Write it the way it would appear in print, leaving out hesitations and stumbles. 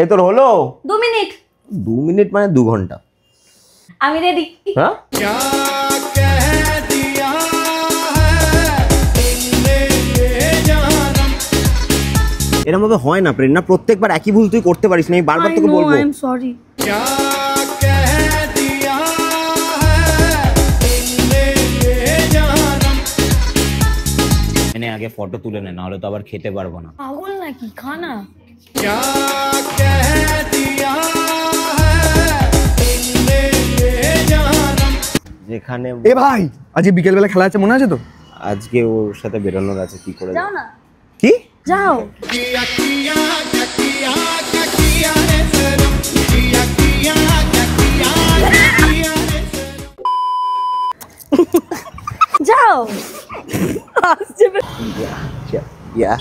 এই তোর হলো 2 মিনিট। 2 মিনিট মানে 2 ঘন্টা। আমি রেডি। হ্যাঁ এরকম ভাবে হয় না প্রেরণা, প্রত্যেকবার একই ভুল তুই করতে পারিস না, আমি বারবার তোকে বলবো। I am sorry. এনে আগে ফটো তুলে নে, নাহলে তো আবার খেতে পারবো না। পাগল নাকি, খানা। যেখানে এ ভাই, আজকে বিকেল বেলা খেলা আছে, মনে আছে তো? আজকে ওর সাথে বেরোনোর আছে, কি করে যাও না। কি যাও। যাও। Yeah, yeah, yeah,